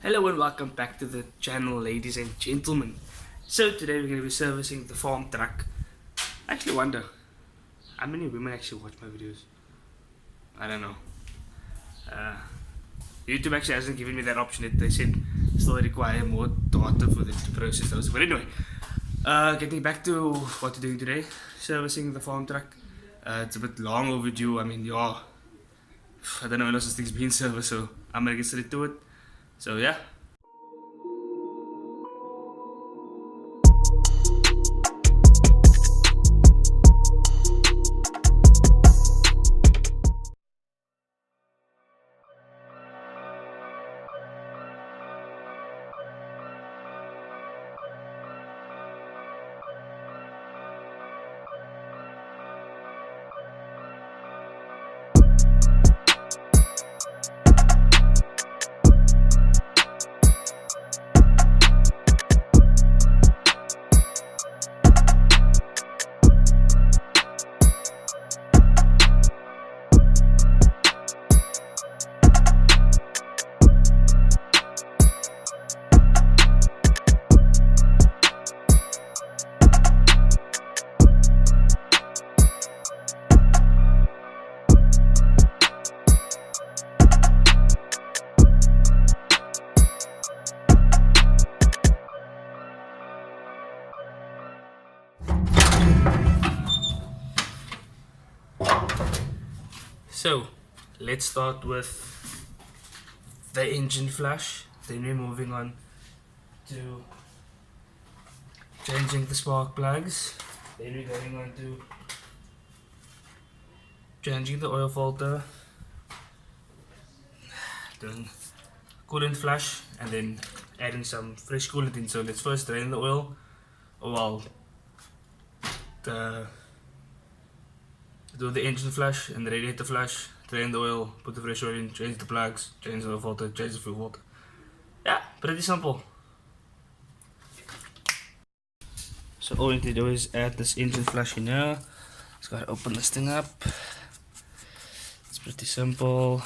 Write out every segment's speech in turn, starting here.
Hello and welcome back to the channel, ladies and gentlemen. So today we're going to be servicing the farm truck. I actually wonder how many women actually watch my videos. I don't know. YouTube actually hasn't given me that option yet. They said still require more data for them to process those. But anyway, getting back to what we're doing today, servicing the farm truck. It's a bit long overdue. I mean, I don't know when else this thing's been serviced, so I'm gonna get straight to it. So yeah. So let's start with the engine flush, then we're moving on to changing the spark plugs, then we're going on to changing the oil filter, doing coolant flush, and then adding some fresh coolant in. So let's first drain the oil, do the engine flush and the radiator flush, drain the oil, put the fresh oil in, change the plugs, change the oil filter, change the fuel filter. Yeah, pretty simple. So all we need to do is add this engine flush in here. Just gotta open this thing up. It's pretty simple.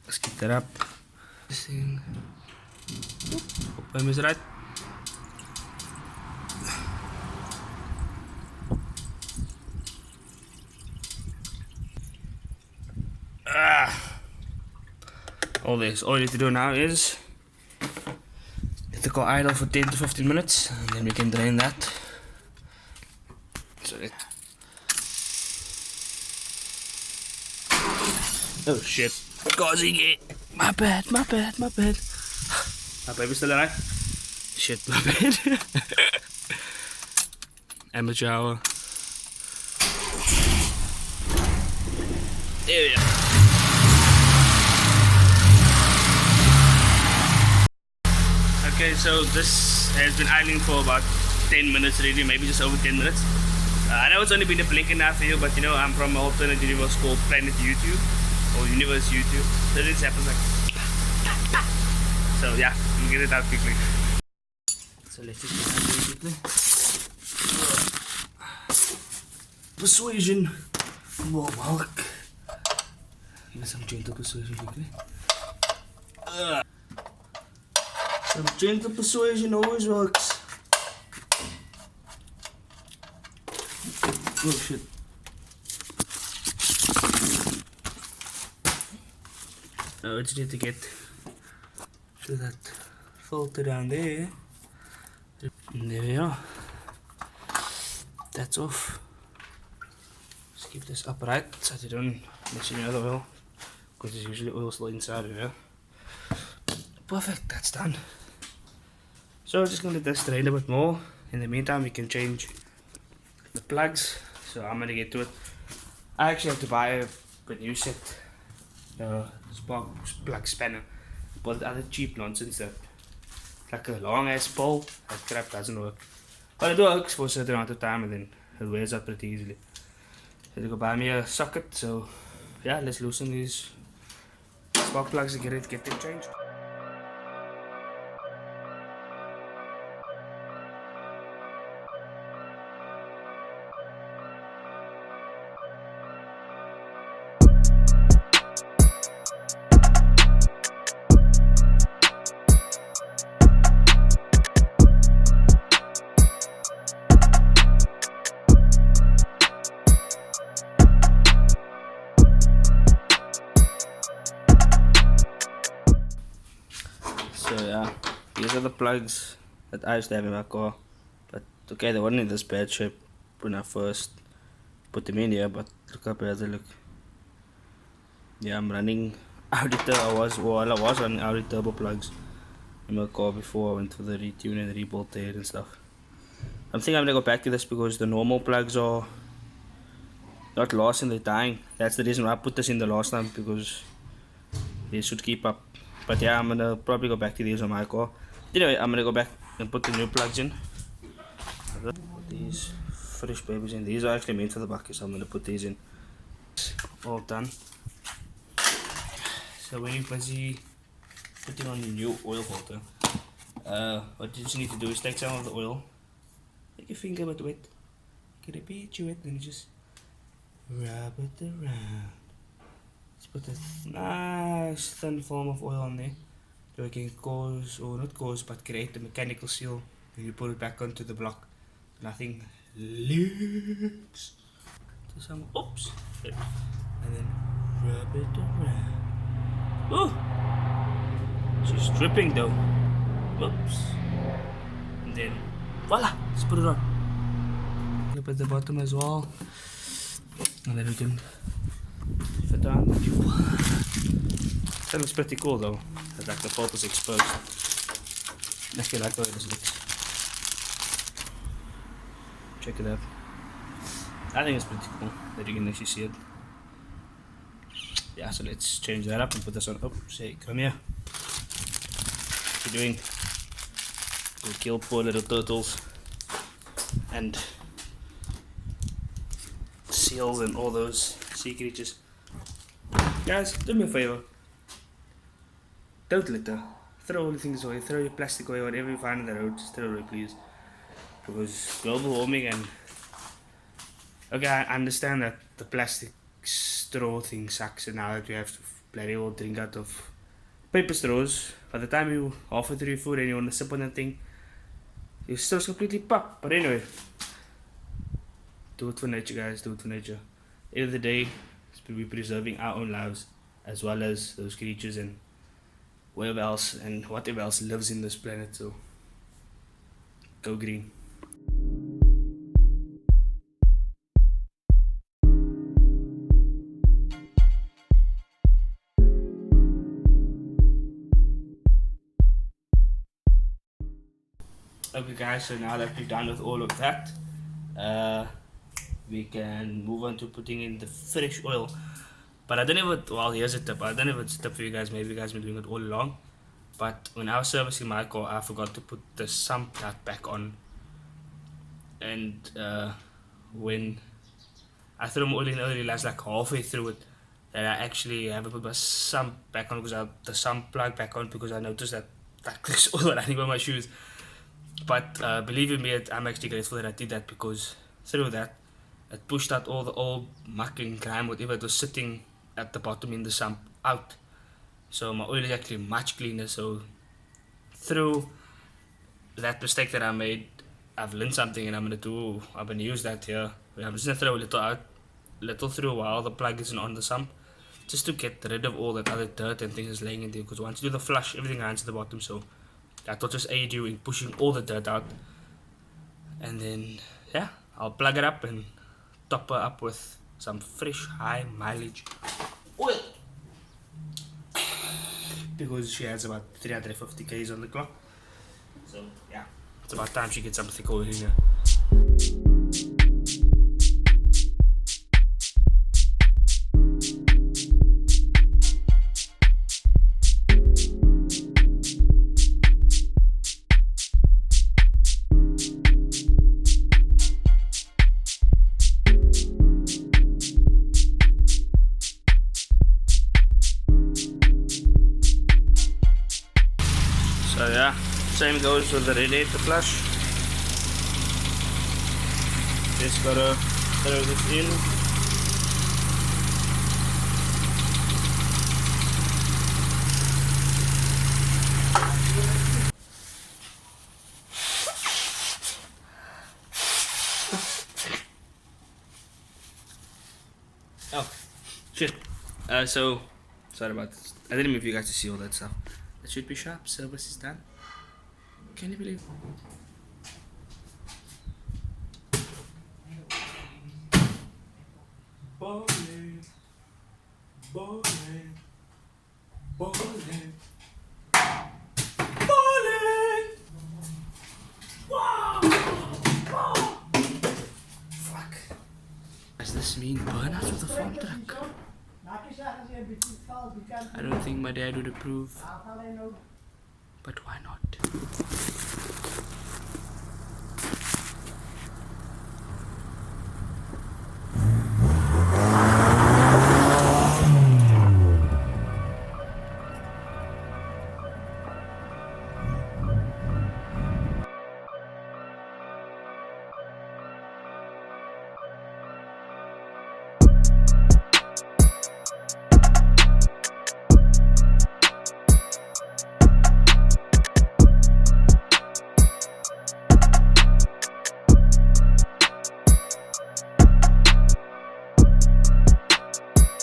Let's get that up. This thing. Hope I miss it right. All you need to do now is let the car idle for 10 to 15 minutes and then we can drain that. Oh shit, causing my bad. My baby's still alive? Shit, my bad. Amateur hour. There we go. Okay, so this has been idling for about 10 minutes already, maybe just over 10 minutes. I know it's only been a blink and a half here, but you know, I'm from an alternate universe called Planet YouTube, or Universe YouTube. So this happens like... So yeah, we'll get it out quickly. So let's just get it out quickly. Persuasion, more milk. Give us some gentle persuasion quickly. Some gentle persuasion always works. Oh shit. Now I just need to get to that filter down there. And there we are. That's off. Just keep this upright so you don't mess any other oil, because there's usually oil still inside of here. Perfect, that's done. So I'm just going to let this drain a bit more. In the meantime, we can change the plugs. So I'm going to get to it. I actually have to buy a new set spark plug spanner, but other cheap nonsense that like a long ass pole, that crap doesn't work. But it works for a certain amount of time and then it wears out pretty easily. So to go buy me a socket. So yeah, let's loosen these spark plugs and get them changed. So yeah, these are the plugs that I used to have in my car. But okay, they weren't in this bad shape when I first put them in here, but look how bad they look. Yeah, I'm running Audi I was running Audi turbo plugs in my car before I went for the retune and rebuilt there and stuff. I'm thinking I'm gonna go back to this because the normal plugs are not lasting, they're dying. That's the reason why I put this in the last time, because they should keep up. But yeah, I'm gonna probably go back to these on my car. Anyway, I'm gonna go back and put the new plugs in. Put these fresh babies in. These are actually made for the bucket, so I'm gonna put these in. All done. So when you're busy putting on the new oil filter, what you just need to do is take some of the oil, make your finger a bit wet, get a bit wet, then you just rub it around. Just put a nice thin film of oil on there, so it can cause, or not cause, but create a mechanical seal when you put it back onto the block. Nothing leaks. So some, oops, and then rub it around. Ooh, she's dripping though. Oops. And then voila, let's put it on. Clip at the bottom as well, and then we can fit on. That looks pretty cool though. Like the pulp is exposed. I feel like the way this looks. Check it out. I think it's pretty cool that you can actually see it. Yeah, so let's change that up and put this on. Oh, say, come here. What you doing? We'll kill poor little turtles and seals and all those sea creatures. Guys, do me a favor. Don't litter. Throw all the things away. Throw your plastic away. Whatever you find on the road, just throw it away, please. Because global warming and... Okay, I understand that the plastic straw thing sucks, and now that we have to bloody well drink out of paper straws, by the time you halfway through your food and you want to sip on that thing, your straw's completely popped. But anyway, do it for nature, guys. Do it for nature. At the end of the day, we're preserving our own lives as well as those creatures and whatever else lives in this planet. So go green. Okay guys, so now that we're done with all of that, we can move on to putting in the fresh oil. But I don't know if well, here's a tip. I don't know if it's a tip for you guys, maybe you guys have been doing it all along. But when I was servicing my car, I forgot to put the sump nut back on. And when I threw my oil in, I realized like halfway through it that I actually haven't put my sump back on, because I the sump plug back on, because I noticed that there's oil running by my shoes. But believe in me, I'm actually grateful that I did that, because through that, it pushed out all the old muck and grime, whatever it was sitting at the bottom in the sump, out. So my oil is actually much cleaner. So through that mistake that I made, I've learned something, and I'm gonna use that here. I'm just gonna throw a little through while the plug isn't on the sump, just to get rid of all that other dirt and things that's laying in there. Because once you do the flush, everything runs to the bottom. So that will just aid you in pushing all the dirt out. And then yeah, I'll plug it up and top her up with some fresh high mileage oil, because she has about 350 k's on the clock. So yeah, it's about time she gets some thick oil in here. So yeah, same goes with the radiator flush. Just gotta throw this in. Oh, shit. So, sorry about this. I didn't mean for you guys to see all that stuff. It should be sharp. Service is done. Can you believe? Bowling, bowling, bowling, bowling. Wow! Wow! Fuck. Does this mean burnout with a farm truck? I don't think my dad would approve. But why not?